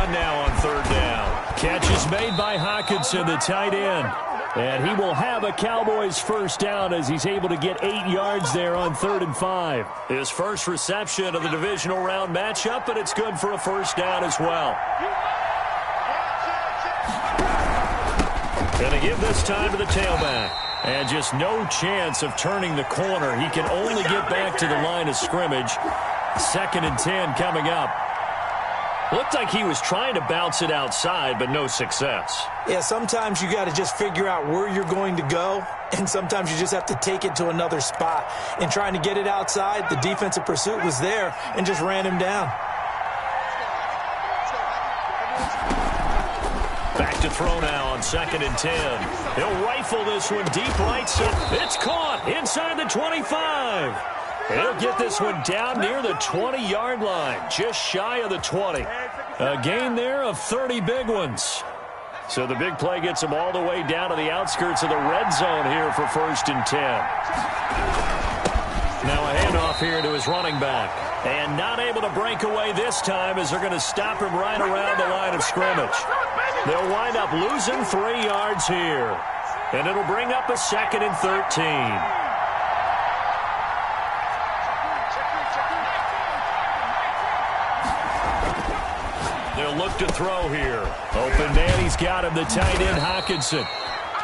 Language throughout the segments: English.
run now on third down. Catch is made by Hockenson, the tight end. And he will have a Cowboys first down as he's able to get 8 yards there on 3rd and 5. His first reception of the divisional round matchup, but it's good for a first down as well. Going to give this time to the tailback. And just no chance of turning the corner. He can only get back to the line of scrimmage. 2nd and 10 coming up. Looked like he was trying to bounce it outside, but no success. Yeah, sometimes you got to just figure out where you're going to go, and sometimes you just have to take it to another spot. And trying to get it outside, the defensive pursuit was there and just ran him down. Back to throw now on 2nd and 10. He'll rifle this one deep right side. It's caught inside the 25. He'll get this one down near the 20-yard line, just shy of the 20. A gain there of 30 big ones. So the big play gets him all the way down to the outskirts of the red zone here for 1st and 10. Now a handoff here to his running back. And not able to break away this time as they're going to stop him right around the line of scrimmage. They'll wind up losing 3 yards here. And it'll bring up a 2nd and 13. They'll look to throw here. Open man, he's got him, the tight end Hockenson.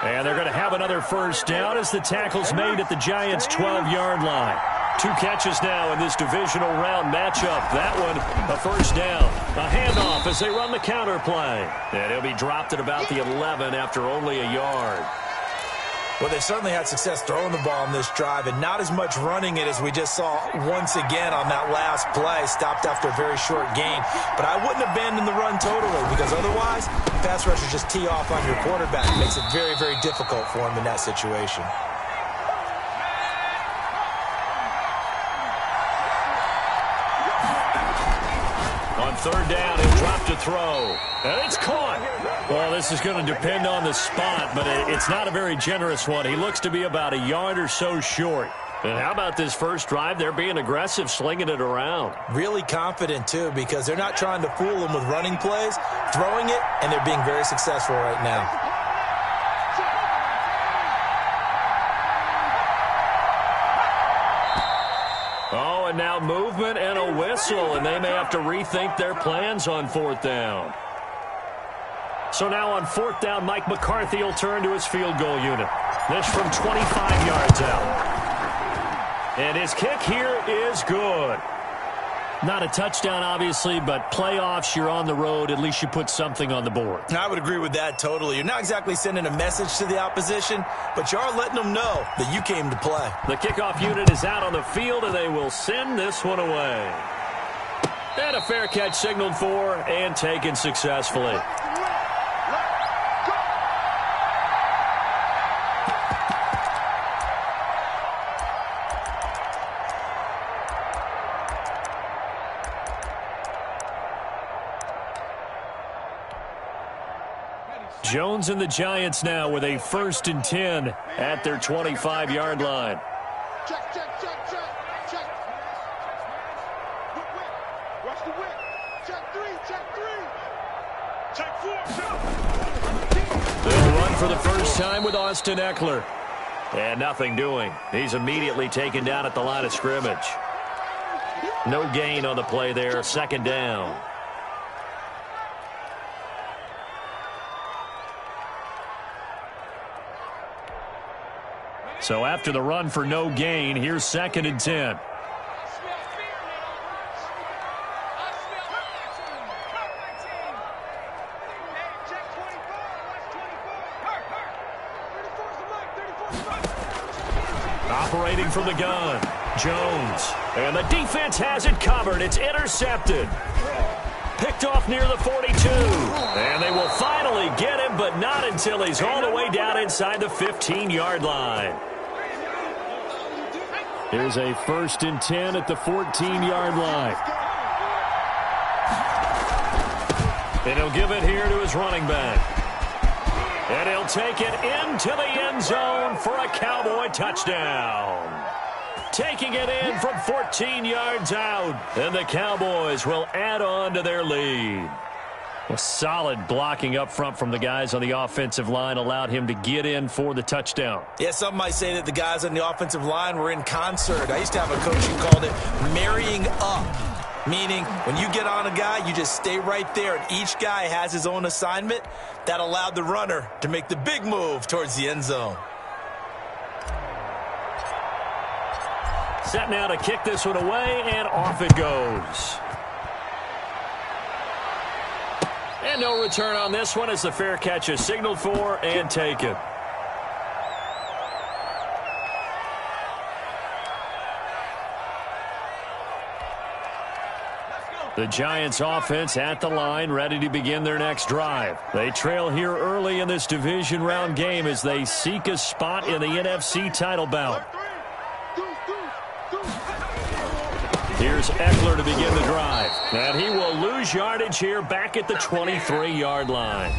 And they're going to have another first down as the tackle's made at the Giants' 12-yard line. 2 catches now in this divisional round matchup. That one, a first down. A handoff as they run the counter play. And he'll be dropped at about the 11 after only a yard. Well, they certainly had success throwing the ball on this drive, and not as much running it as we just saw once again on that last play. Stopped after a very short gain. But I wouldn't abandon the run totally, because otherwise, pass rushers just tee off on your quarterback. It makes it very, very difficult for him in that situation. On 3rd down, he'll drop to throw. And it's caught. Well, this is going to depend on the spot, but it's not a very generous one. He looks to be about a yard or so short. And how about this first drive? They're being aggressive, slinging it around. Really confident, too, because they're not trying to fool him with running plays, throwing it, and they're being very successful right now. And now movement and a whistle, and they may have to rethink their plans on 4th down. So now on 4th down, Mike McCarthy will turn to his field goal unit. This from 25 yards out. And his kick here is good. Not a touchdown, obviously, but playoffs, you're on the road. At least you put something on the board. I would agree with that totally. You're not exactly sending a message to the opposition, but you are letting them know that you came to play. The kickoff unit is out on the field, and they will send this one away. And a fair catch signaled for and taken successfully. Jones and the Giants now with a 1st and 10 at their 25-yard line. Check. Watch the whip. Check 3. Check 4. They'll run for the first time with Austin Eckler. And nothing doing. He's immediately taken down at the line of scrimmage. No gain on the play there. 2nd down. So after the run for no gain, here's 2nd and 10. Operating from the gun, Jones. And the defense has it covered. It's intercepted. Picked off near the 42. And they will finally get him, but not until he's all the way down inside the 15-yard line. Here's a 1st and 10 at the 14-yard line. And he'll give it here to his running back. And he'll take it into the end zone for a Cowboy touchdown. Taking it in from 14 yards out. And the Cowboys will add on to their lead. Well, solid blocking up front from the guys on the offensive line allowed him to get in for the touchdown. Yeah, some might say that the guys on the offensive line were in concert. I used to have a coach who called it marrying up, meaning when you get on a guy, you just stay right there, and each guy has his own assignment. That allowed the runner to make the big move towards the end zone. Set now to kick this one away, and off it goes. And no return on this one as the fair catch is signaled for and taken. The Giants offense at the line, ready to begin their next drive. They trail here early in this division round game as they seek a spot in the NFC title bout. Here's Ekeler to begin the drive. And he will lose yardage here back at the 23-yard line.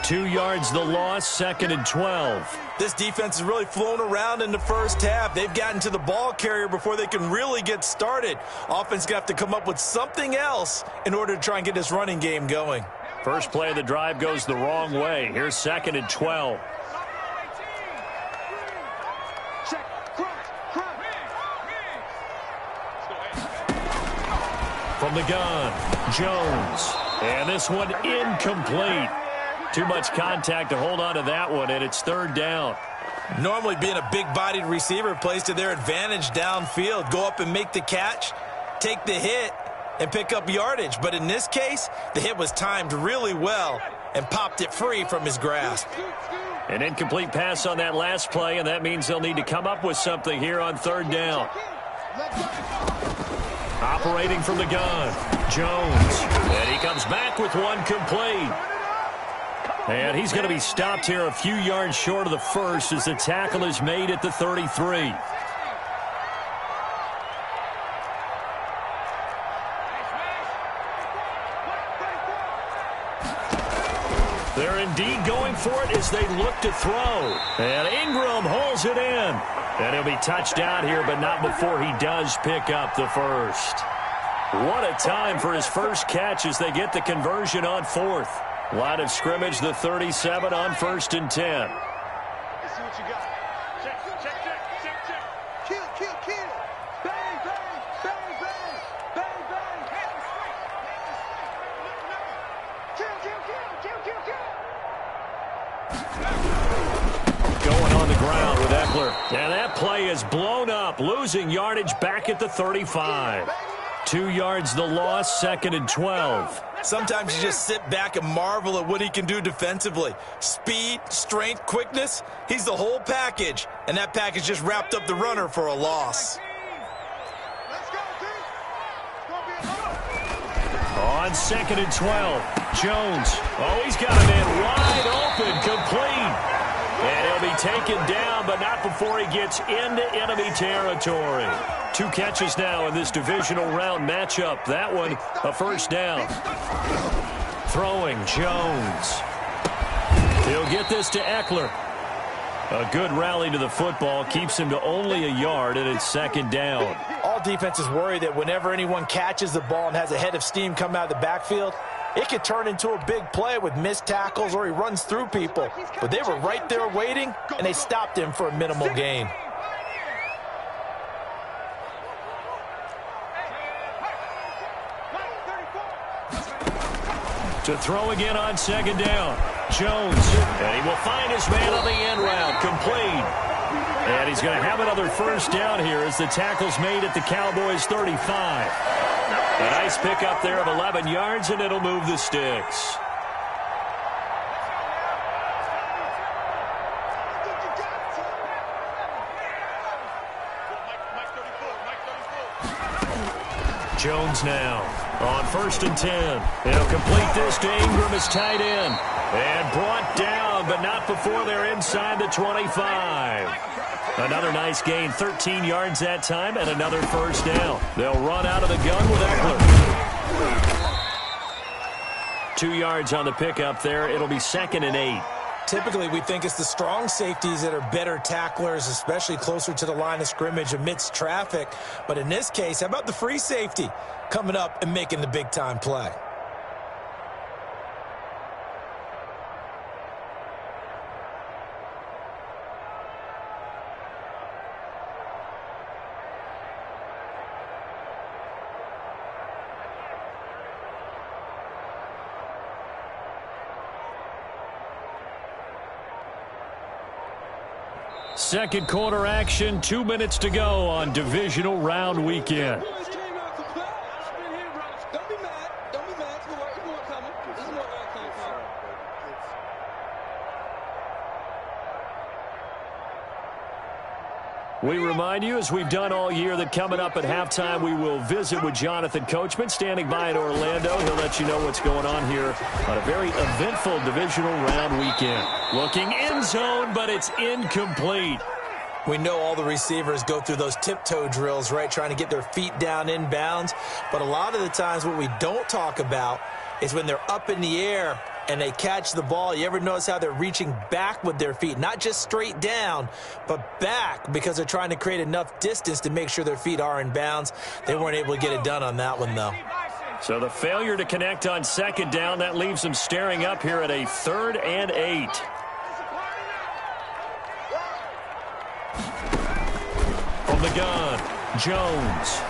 2 yards the loss, 2nd and 12. This defense has really flown around in the first half. They've gotten to the ball carrier before they can really get started. Offense going to have to come up with something else in order to try and get this running game going. First play of the drive goes the wrong way. Here's 2nd and 12. From the gun, Jones. And this one incomplete. Too much contact to hold on to that one, and it's 3rd down. Normally being a big-bodied receiver plays to their advantage downfield. Go up and make the catch, take the hit, and pick up yardage. But in this case, the hit was timed really well and popped it free from his grasp. An incomplete pass on that last play, and that means they'll need to come up with something here on 3rd down. Operating from the gun, Jones. And he comes back with one complete. And he's going to be stopped here a few yards short of the first as the tackle is made at the 33. They're indeed going for it as they look to throw. And Ingram holds it in. And he'll be touched down here, but not before he does pick up the first. What a time for his first catch as they get the conversion on 4th. Line of scrimmage, the 37 on 1st and 10. Let's see what you got. Check. Kill. Bang, bang, bang, bang. Bang, bang. Kill. Going on the ground with Ekeler. And that play is blown up, losing yardage back at the 35. 2 yards the loss, 2nd and 12. Sometimes you just sit back and marvel at what he can do defensively. Speed, strength, quickness, he's the whole package. And that package just wrapped up the runner for a loss. Let's go, team. On 2nd and 12, Jones. Oh, he's got him in wide open, complete. And he'll be taken down, but not before he gets into enemy territory. 2 catches now in this divisional round matchup. That one, a 1st down. Throwing, Jones. He'll get this to Ekeler. A good rally to the football keeps him to only a yard, and it's 2nd down. All defenses worry that whenever anyone catches the ball and has a head of steam come out of the backfield, it could turn into a big play with missed tackles or he runs through people. But they were right there waiting, and they stopped him for a minimal gain. To throw again on 2nd down. Jones. And he will find his man on the end route. Complete. And he's going to have another 1st down here as the tackle's made at the Cowboys' 35. A nice pickup there of 11 yards, and it'll move the sticks. Jones now on 1st and 10. He'll complete this to Ingram as tight end. And brought down, but not before they're inside the 25. Another nice gain, 13 yards that time, and another 1st down. They'll run out of the gun with Ekeler. 2 yards on the pickup there. It'll be 2nd and 8. Typically, we think it's the strong safeties that are better tacklers, especially closer to the line of scrimmage amidst traffic. But in this case, how about the free safety coming up and making the big-time play? Second quarter action, 2 minutes to go on divisional round weekend. Don't be mad. Don't be mad. It's more coming. There's more coming. We remind you, as we've done all year, that coming up at halftime, we will visit with Jonathan Coachman, standing by in Orlando. He'll let you know what's going on here on a very eventful divisional round weekend. Looking end zone, but it's incomplete. We know all the receivers go through those tiptoe drills, right, trying to get their feet down inbounds. But a lot of the times what we don't talk about is when they're up in the air and they catch the ball. You ever notice how they're reaching back with their feet? Not just straight down, but back, because they're trying to create enough distance to make sure their feet are in bounds. They weren't able to get it done on that one, though. So the failure to connect on second down, that leaves them staring up here at a 3rd and 8. From the gun, Jones.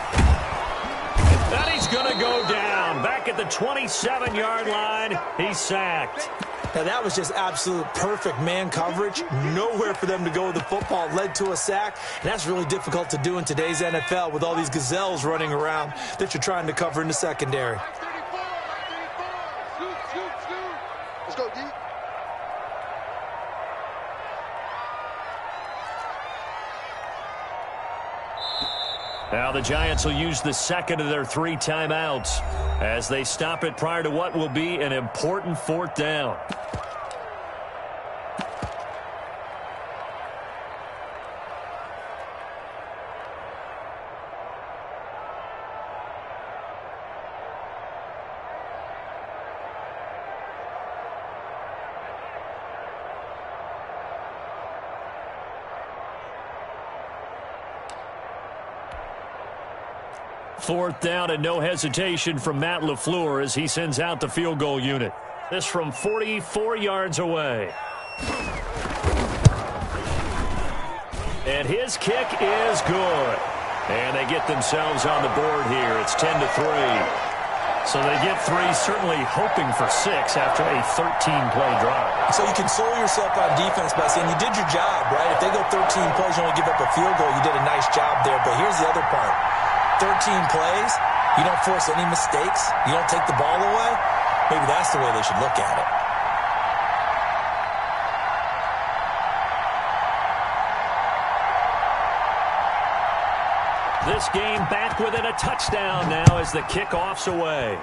And he's going to go down. Back at the 27-yard line, he's sacked. Now, that was just absolute perfect man coverage. Nowhere for them to go with the football. It led to a sack, and that's really difficult to do in today's NFL with all these gazelles running around that you're trying to cover in the secondary. Let's go, D. Now the Giants will use the second of their 3 timeouts as they stop it prior to what will be an important 4th down. Fourth down and no hesitation from Matt LaFleur as he sends out the field goal unit. This from 44 yards away. And his kick is good. And they get themselves on the board here. It's 10-3. So they get 3, certainly hoping for 6 after a 13-play drive. So you console yourself on defense by saying you did your job, right? If they go 13 plays, you only give up a field goal, you did a nice job there. But here's the other part. 13 plays, you don't force any mistakes, you don't take the ball away. Maybe that's the way they should look at it. This game back within a touchdown now as the kickoff's away.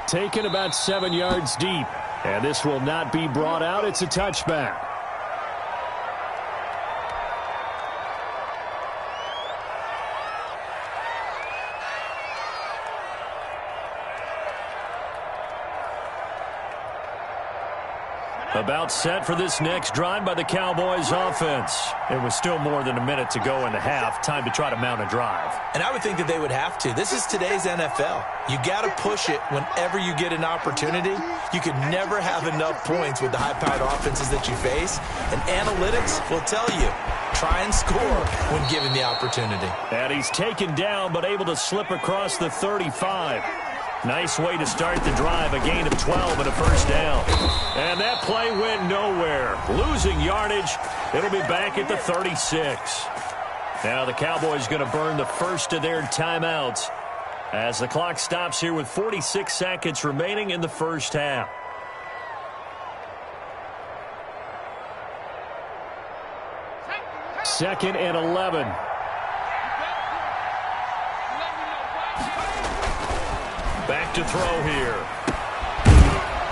Taken about 7 yards deep. And this will not be brought out. It's a touchback. About set for this next drive by the Cowboys offense. It was still more than a minute to go in the half. Time to try to mount a drive. And I would think that they would have to. This is today's NFL. You got to push it whenever you get an opportunity. You could never have enough points with the high-powered offenses that you face. And analytics will tell you, try and score when given the opportunity. And he's taken down but able to slip across the 35. Nice way to start the drive, a gain of 12 and a first down. And that play went nowhere. Losing yardage, it'll be back at the 36. Now the Cowboys going to burn the first of their timeouts as the clock stops here with 46 seconds remaining in the first half. Second and 11. Back to throw here.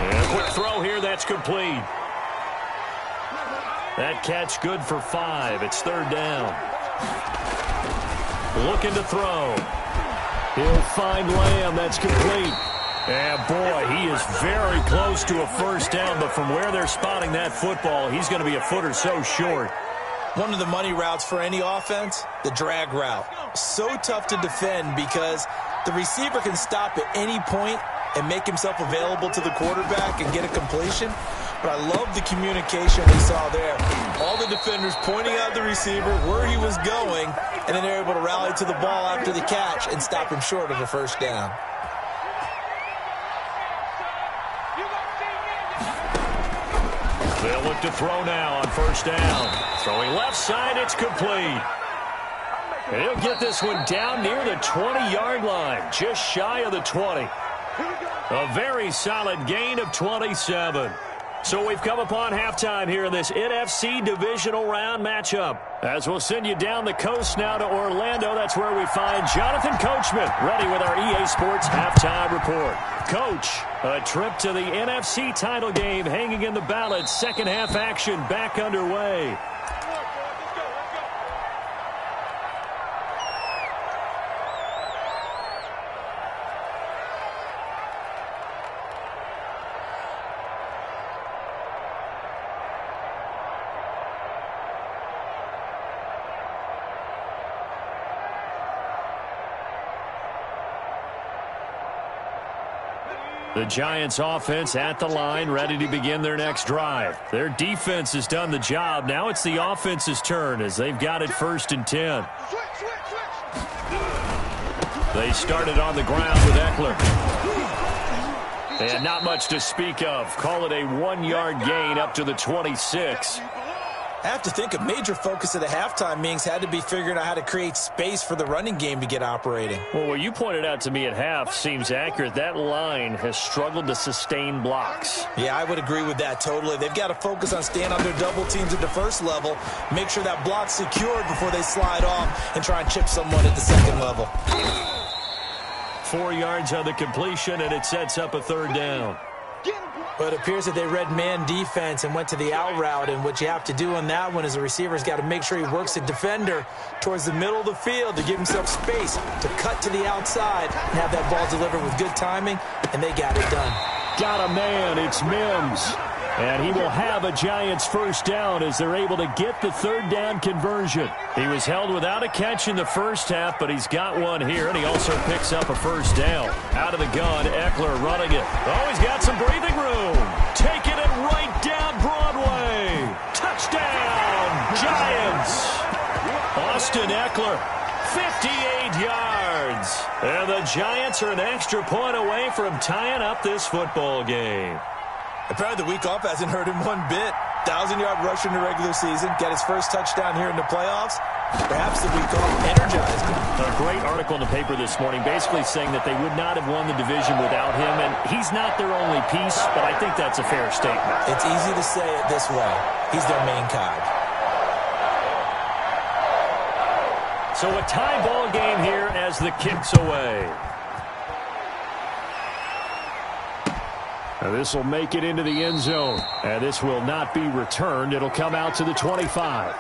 And a quick throw here, that's complete. That catch good for 5. It's 3rd down. Looking to throw. He'll find Lamb. That's complete. And boy, he is very close to a first down, but from where they're spotting that football, he's going to be a foot or so short. One of the money routes for any offense, the drag route. So tough to defend because the receiver can stop at any point and make himself available to the quarterback and get a completion. But I love the communication we saw there. All the defenders pointing out the receiver, where he was going, and then they're able to rally to the ball after the catch and stop him short of a first down. The They'll look to throw now on first down. Throwing left side, it's complete. And he'll get this one down near the 20-yard line, just shy of the 20. A very solid gain of 27. So we've come upon halftime here in this NFC divisional round matchup. As we'll send you down the coast now to Orlando, that's where we find Jonathan Coachman, ready with our EA Sports halftime report. Coach, a trip to the NFC title game hanging in the balance. Second half action back underway. The Giants offense at the line, ready to begin their next drive. Their defense has done the job. Now it's the offense's turn as they've got it 1st and 10. They started on the ground with Eckler. And not much to speak of. Call it a 1-yard gain up to the 26. I have to think a major focus of the halftime meetings had to be figuring out how to create space for the running game to get operating. Well, what you pointed out to me at half seems accurate. That line has struggled to sustain blocks. Yeah, I would agree with that totally. They've got to focus on staying on their double teams at the first level, make sure that block's secured before they slide off and try and chip someone at the second level. 4 yards on the completion, and it sets up a 3rd down. But it appears that they read man defense and went to the out route, and what you have to do on that one is the receiver's got to make sure he works the defender towards the middle of the field to give himself space to cut to the outside and have that ball delivered with good timing, and they got it done. Got a man, it's Mims. And he will have a Giants 1st down as they're able to get the 3rd down conversion. He was held without a catch in the first half, but he's got one here, and he also picks up a 1st down. Out of the gun, Eckler running it. Oh, he's got some breathing room. Taking it right down Broadway. Touchdown, Giants. Austin Eckler, 58 yards. And the Giants are an extra point away from tying up this football game. Apparently the week off hasn't hurt him one bit. 1,000-yard rush in the regular season. Got his first touchdown here in the playoffs. Perhaps the week off energized him. A great article in the paper this morning basically saying that they would not have won the division without him. And he's not their only piece, but I think that's a fair statement. It's easy to say it this way. He's their main cog. So a tie ball game here as the kick's away. Now this will make it into the end zone. And this will not be returned. It'll come out to the 25.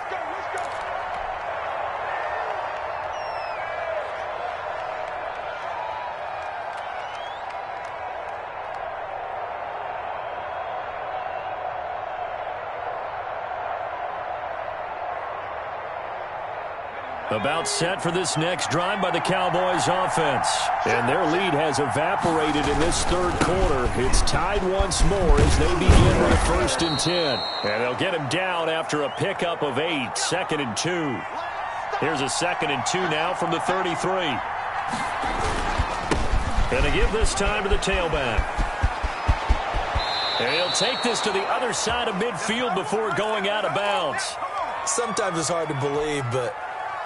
About set for this next drive by the Cowboys offense. And their lead has evaporated in this 3rd quarter. It's tied once more as they begin with a 1st and 10. And they'll get him down after a pickup of 8. 2nd and 2. Here's a 2nd and 2 now from the 33. And they give this time to the tailback. And he'll take this to the other side of midfield before going out of bounds. Sometimes it's hard to believe, but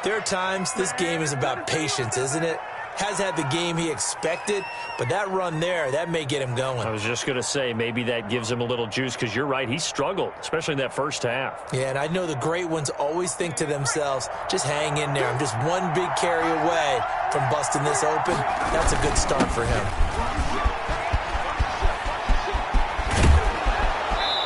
there are times this game is about patience, isn't it? Has had the game he expected, but that run there, that may get him going. I was just going to say maybe that gives him a little juice because you're right, he struggled, especially in that first half. Yeah, and I know the great ones always think to themselves, just hang in there. I'm just one big carry away from busting this open. That's a good start for him.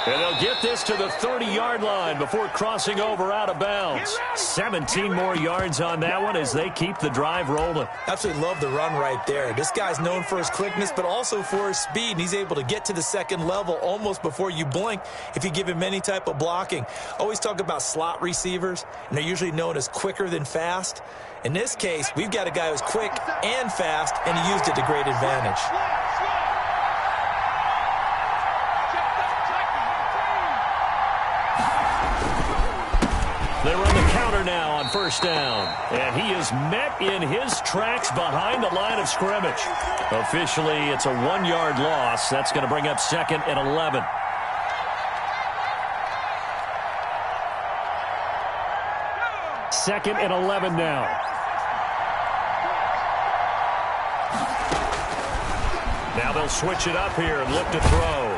And they'll get this to the 30-yard line before crossing over out of bounds. 17 more yards on that one as they keep the drive rolling. Absolutely love the run right there. This guy's known for his quickness, but also for his speed. And he's able to get to the second level almost before you blink if you give him any type of blocking. Always talk about slot receivers, and they're usually known as quicker than fast. In this case, we've got a guy who's quick and fast, and he used it to great advantage. They run the counter now on first down. And he is met in his tracks behind the line of scrimmage. Officially, it's a 1-yard loss. That's going to bring up 2nd and 11. 2nd and 11 now. Now they'll switch it up here and look to throw.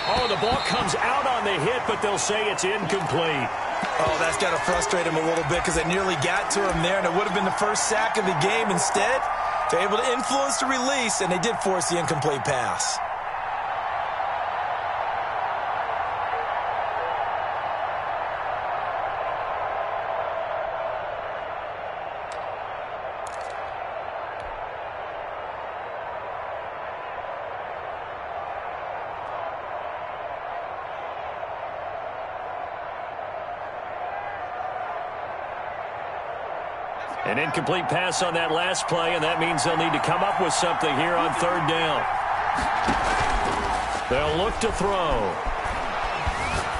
Oh, the ball comes out on the hit, but they'll say it's incomplete. Oh, that's got to frustrate him a little bit because they nearly got to him there, and it would have been the first sack of the game. Instead, they're able to influence the release, and they did force the incomplete pass. An incomplete pass on that last play, and that means they'll need to come up with something here on 3rd down. They'll look to throw.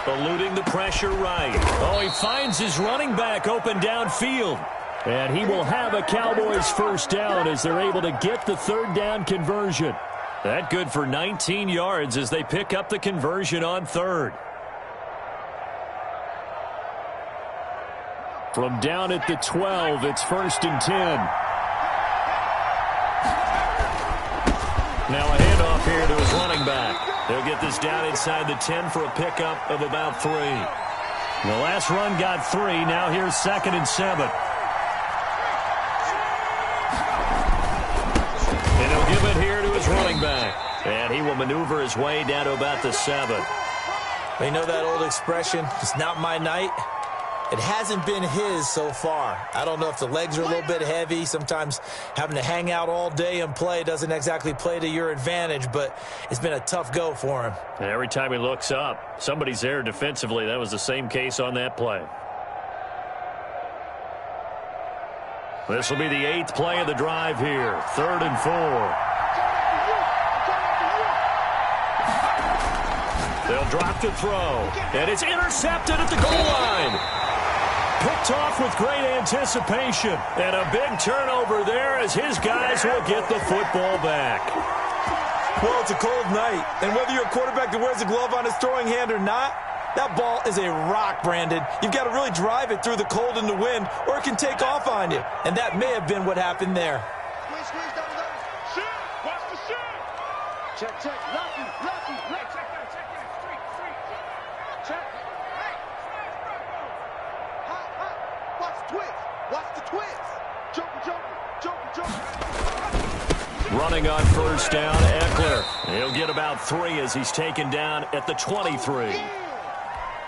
Eluding the pressure right. Oh, he finds his running back open downfield. And he will have a Cowboys first down as they're able to get the 3rd down conversion. That good for 19 yards as they pick up the conversion on 3rd. From down at the 12, it's 1st and 10. Now a handoff here to his running back. They'll get this down inside the 10 for a pickup of about 3. The last run got 3. Now here's 2nd and 7. And he'll give it here to his running back. And he will maneuver his way down to about the 7. They know that old expression, it's not my night. It hasn't been his so far. I don't know if the legs are a little bit heavy. Sometimes having to hang out all day and play doesn't exactly play to your advantage, but it's been a tough go for him. And every time he looks up, somebody's there defensively. That was the same case on that play. This will be the 8th play of the drive here. 3rd and 4. They'll drop to throw, and it's intercepted at the goal line. Picked off with great anticipation, and a big turnover there as his guys will get the football back. Well, it's a cold night, and whether you're a quarterback that wears a glove on his throwing hand or not, that ball is a rock, Brandon. You've got to really drive it through the cold and the wind, or it can take off on you, and that may have been what happened there. Squeeze, double. Shoot! Watch the shoot! Check, check. Lucky. Check that. Street. Check. Hey! Hot. Watch the twist. Watch the twist. Joker. Running on 1st down, Eckler. He'll get about 3 as he's taken down at the 23.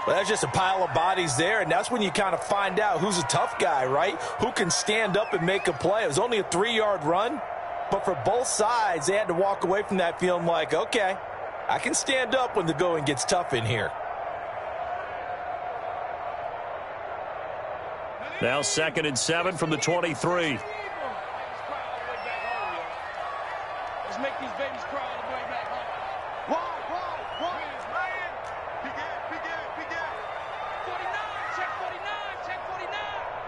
Well, that's just a pile of bodies there, and that's when you kind of find out who's a tough guy, right? Who can stand up and make a play. It was only a 3-yard run, but for both sides, they had to walk away from that feeling like, okay, I can stand up when the going gets tough in here. Now 2nd and 7 from the 23. Let's make these babies crawl all the way back home. Wall. Big gap. 49, check 49.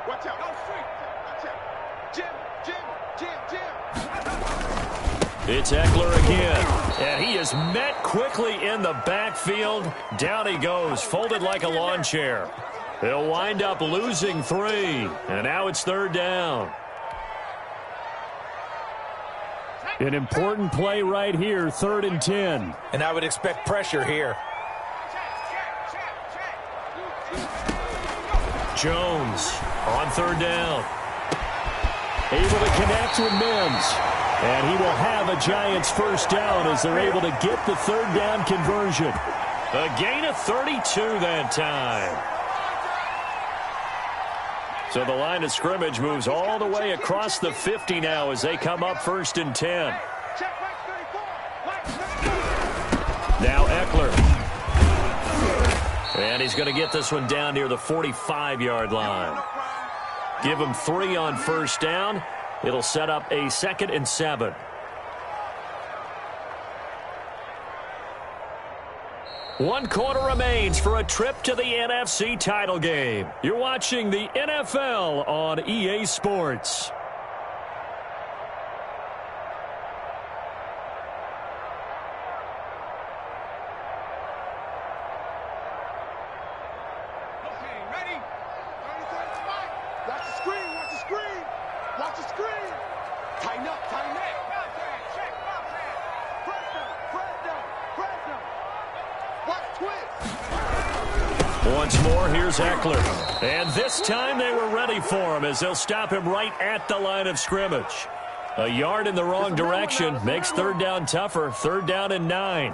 Watch out. Go street. Watch out. Jim. It's Eckler again, and he is met quickly in the backfield. Down he goes, folded like a lawn chair. They'll wind up losing 3, and now it's 3rd down. An important play right here, 3rd and 10. And I would expect pressure here. Jones on 3rd down. Able to connect with Mims. And he will have a Giants first down as they're able to get the 3rd down conversion. A gain of 32 that time. So the line of scrimmage moves all the way across the 50 now as they come up 1st and 10. Now Eckler. And he's going to get this one down near the 45-yard line. Give him 3 on 1st down. It'll set up a 2nd and 7. One quarter remains for a trip to the NFC title game. You're watching the NFL on EA Sports. Okay, ready? 30 seconds, watch the Once more, here's Eckler. And this time they were ready for him as they'll stop him right at the line of scrimmage. A yard in the wrong direction makes third down tougher. Third down and 9.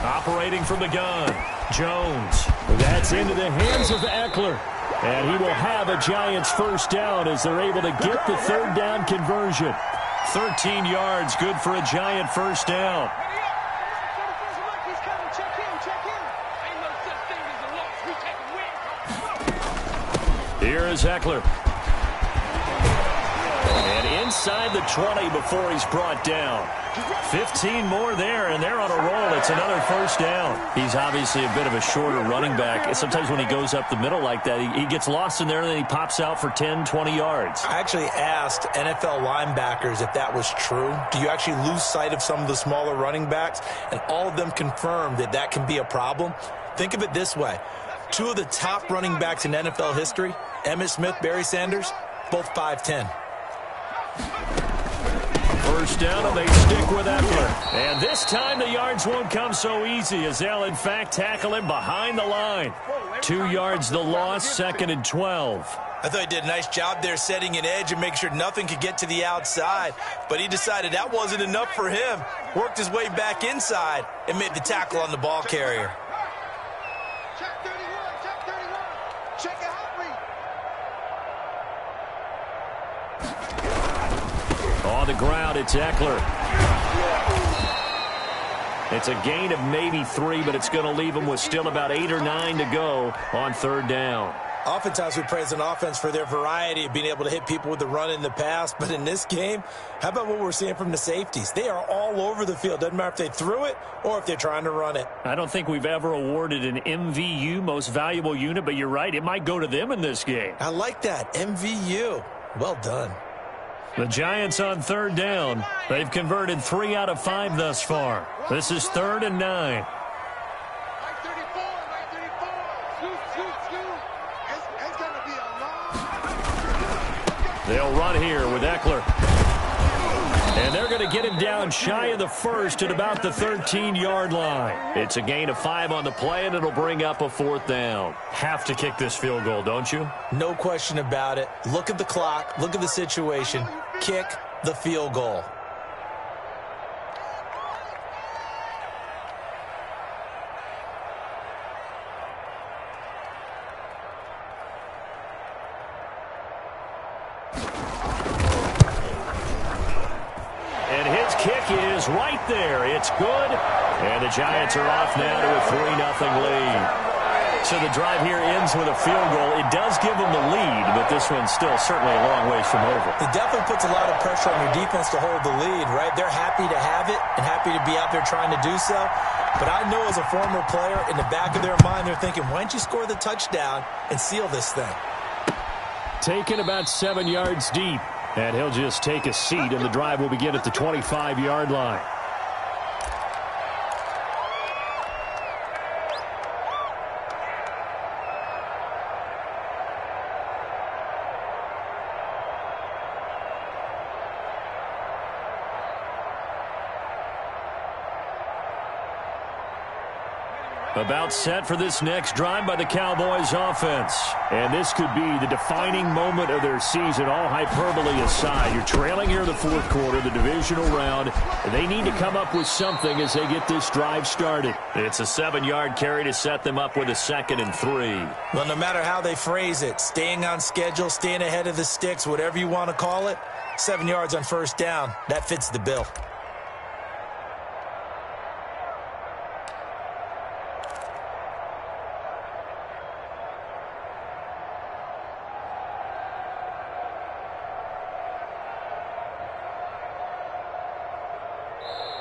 Operating from the gun, Jones. That's into the hands of Eckler. And he will have a Giants first down as they're able to get the third down conversion. 13 yards, good for a Giant first down. Here is Eckler. And inside the 20 before he's brought down. 15 more there, and they're on a roll. It's another first down. He's obviously a bit of a shorter running back. Sometimes when he goes up the middle like that, he gets lost in there, and then he pops out for 10, 20 yards. I actually asked NFL linebackers if that was true. Do you actually lose sight of some of the smaller running backs? And all of them confirmed that that can be a problem. Think of it this way. 2 of the top running backs in NFL history, Emmitt Smith, Barry Sanders, both 5'10". First down, and they stick with Eckler. And this time the yards won't come so easy as they'll, in fact, tackle him behind the line. 2 yards the loss, 2nd and 12. I thought he did a nice job there setting an edge and making sure nothing could get to the outside. But he decided that wasn't enough for him. Worked his way back inside and made the tackle on the ball carrier. Check 31, check 31. Check it out, read. On the ground, it's Eckler. It's a gain of maybe 3, but it's going to leave him with still about 8 or 9 to go on third down. Oftentimes we praise an offense for their variety of being able to hit people with the run in the pass. But in this game, how about what we're seeing from the safeties? They are all over the field. Doesn't matter if they threw it or if they're trying to run it. I don't think we've ever awarded an MVU, most valuable unit, but you're right. It might go to them in this game. I like that. MVU. Well done. The Giants on third down. They've converted 3 out of 5 thus far. This is 3rd and 9. Right 34, right 34. Scoot. It's going to be a long. They'll run here with Eckler. And they're going to get him down shy of the first at about the 13-yard line. It's a gain of 5 on the play, and it'll bring up a 4th down. Have to kick this field goal, don't you? No question about it. Look at the clock. Look at the situation. Kick the field goal. And his kick is right there. It's good. And the Giants are off now to a 3-0 lead. So the drive here ends with a field goal. It does give them the lead, but this one's still certainly a long ways from over. It definitely puts a lot of pressure on your defense to hold the lead, right? They're happy to have it and happy to be out there trying to do so. But I know as a former player, in the back of their mind, they're thinking, why don't you score the touchdown and seal this thing? Taken about 7 yards deep. And he'll just take a seat, and the drive will begin at the 25-yard line. About set for this next drive by the Cowboys offense. And this could be the defining moment of their season, all hyperbole aside. You're trailing here in the 4th quarter, the divisional round. They need to come up with something as they get this drive started. It's a 7-yard carry to set them up with a 2nd and 3. Well, no matter how they phrase it, staying on schedule, staying ahead of the sticks, whatever you want to call it, 7 yards on first down, that fits the bill.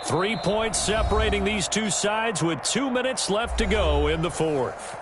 Three points separating these two sides with 2 minutes left to go in the 4th.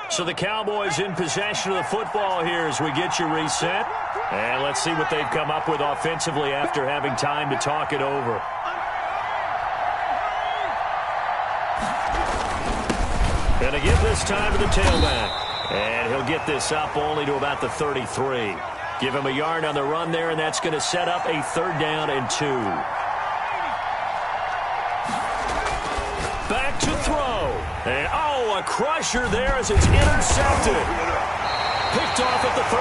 So the Cowboys in possession of the football here as we get you reset. And let's see what they've come up with offensively after having time to talk it over. And to give this time to the tailback. And he'll get this up only to about the 33. Give him a yard on the run there, and that's going to set up a 3rd down and 2. Back to throw. And, a crusher there as it's intercepted. Picked off at the 38.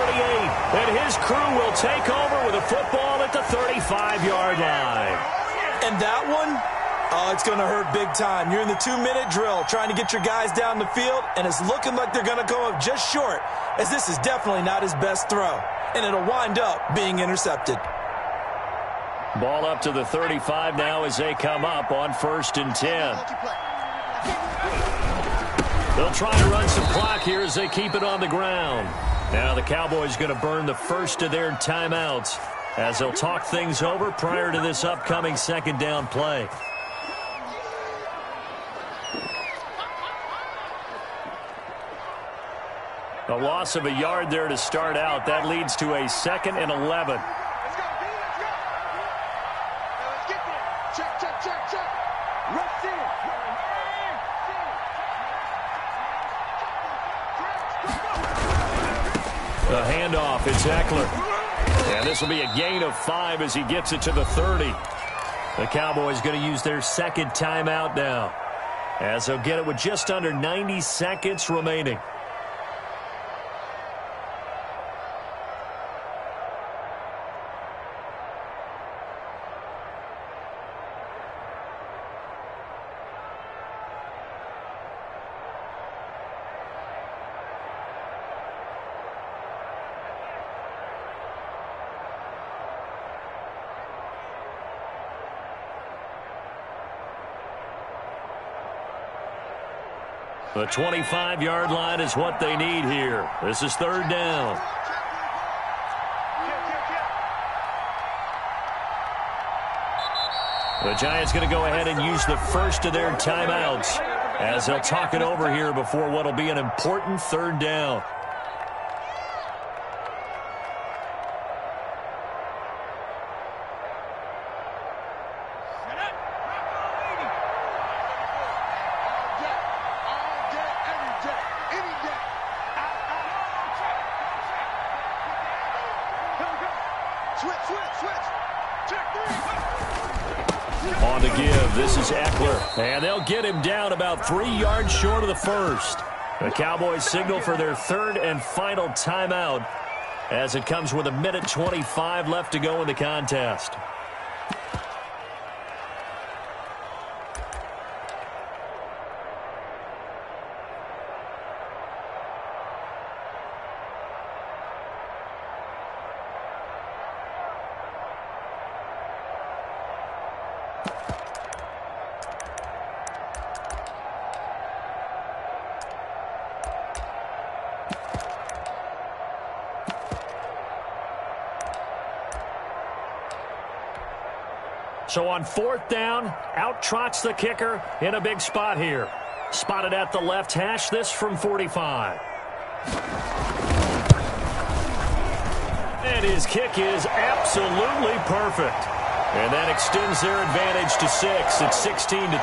And his crew will take over with a football at the 35-yard line. And that one, it's going to hurt big time. You're in the 2-minute drill trying to get your guys down the field, and it's looking like they're going to go up just short, as this is definitely not his best throw. And it'll wind up being intercepted. Ball up to the 35 now as they come up on 1st and 10. They'll try to run some clock here as they keep it on the ground. Now the Cowboys going to burn the first of their timeouts as they'll talk things over prior to this upcoming 2nd down play. A loss of a yard there to start out. That leads to a 2nd and 11. Let's go, B, let's go. Now let's get there. Check, check, check, check. Let's see it. The handoff, it's Eckler. And this will be a gain of 5 as he gets it to the 30. The Cowboys going to use their 2nd timeout now, as they'll get it with just under 90 seconds remaining. The 25-yard line is what they need here. This is 3rd down. The Giants going to go ahead and use the first of their timeouts as they'll talk it over here before what will be an important 3rd down. On to give, this is Eckler. And they'll get him down about 3 yards short of the first. The Cowboys signal for their 3rd and final timeout as it comes with 1:25 left to go in the contest. So on 4th down, out trots the kicker in a big spot here. Spotted at the left hash, this from 45. And his kick is absolutely perfect. And that extends their advantage to 6. It's 16-10.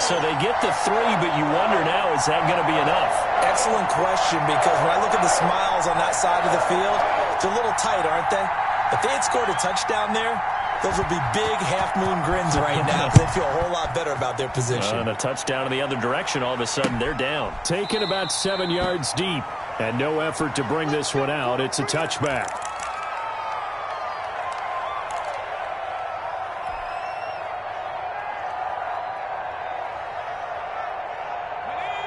So they get the 3, but you wonder now, is that going to be enough? Excellent question, because when I look at the smiles on that side of the field, they're a little tight, aren't they? If they had scored a touchdown there, those would be big half-moon grins right now. They feel a whole lot better about their position. And a touchdown in the other direction, all of a sudden they're down. Taken about 7 yards deep, and no effort to bring this one out. It's a touchback.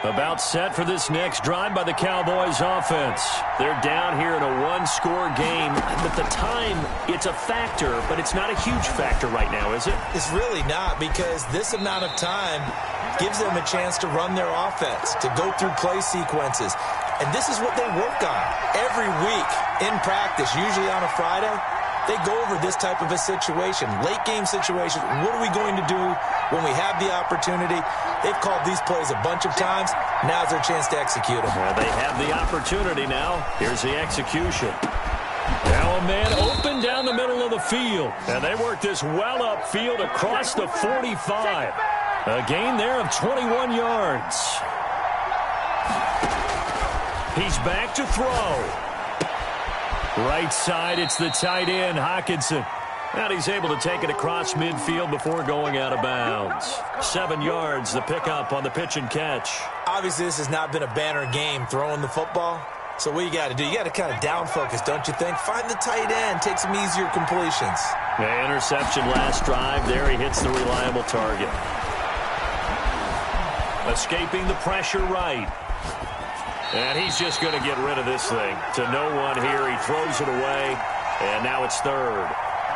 About set for this next drive by the Cowboys offense. They're down here in a 1-score game. But the time, it's a factor, but it's not a huge factor right now, is it? It's really not, because this amount of time gives them a chance to run their offense, to go through play sequences. And this is what they work on every week in practice, usually on a Friday. They go over this type of a situation, late game situation. What are we going to do when we have the opportunity? They've called these plays a bunch of times. Now's their chance to execute them. Well, they have the opportunity now. Here's the execution. Now a man open down the middle of the field. And they work this well upfield across the 45. A gain there of 21 yards. He's back to throw. Right side, it's the tight end, Hockenson. And he's able to take it across midfield before going out of bounds. 7 yards, the pickup on the pitch and catch. Obviously, this has not been a banner game throwing the football. So what you got to do, you got to kind of down focus, don't you think? Find the tight end, take some easier completions. The interception last drive. There he hits the reliable target. Escaping the pressure right. And he's just going to get rid of this thing. To no one here. He throws it away. And now it's third.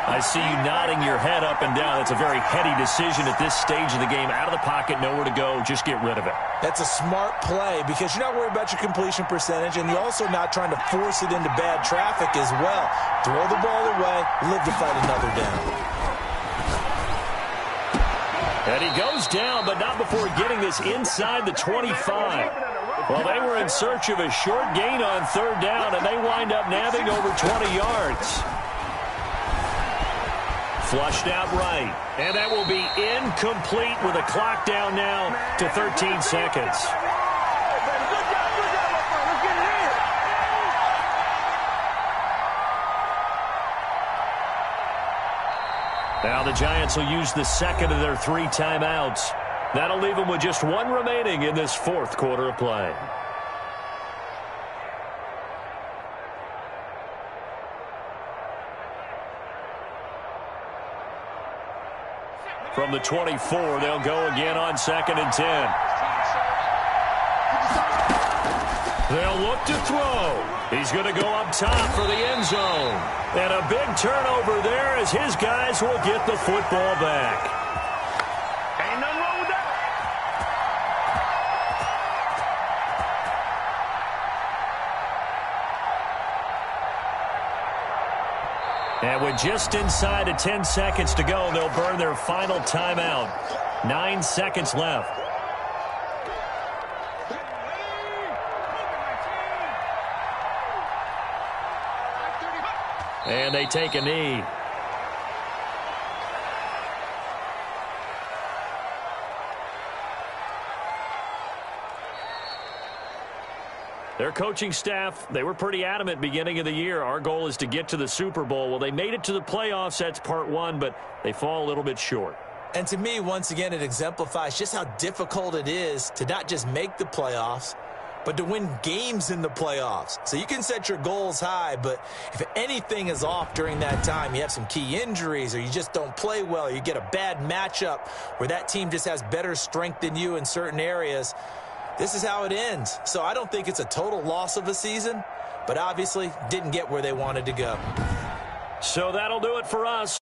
I see you nodding your head up and down. That's a very heady decision at this stage of the game. Out of the pocket, nowhere to go. Just get rid of it. That's a smart play because you're not worried about your completion percentage, and you're also not trying to force it into bad traffic as well. Throw the ball away, live to fight another down. And he goes down, but not before getting this inside the 25. Well, they were in search of a short gain on third down, and they wind up nabbing over 20 yards. Flushed out right. And that will be incomplete with a clock down now to 13 seconds. Now the Giants will use the second of their 3 timeouts. That'll leave them with just 1 remaining in this fourth quarter of play. From the 24, they'll go again on 2nd and 10. They'll look to throw. He's going to go up top for the end zone. And a big turnover there as his guys will get the football back. Ain't nothing wrong with that. And with just inside of 10 seconds to go, they'll burn their final timeout. 9 seconds left. And they take a knee. Their coaching staff, they were pretty adamant beginning of the year. Our goal is to get to the Super Bowl. Well, they made it to the playoffs. That's part 1, but they fall a little bit short. And to me, once again, it exemplifies just how difficult it is to not just make the playoffs, but to win games in the playoffs. So you can set your goals high, but if anything is off during that time, you have some key injuries or you just don't play well, or you get a bad matchup where that team just has better strength than you in certain areas, this is how it ends. So I don't think it's a total loss of a season, but obviously didn't get where they wanted to go. So that'll do it for us.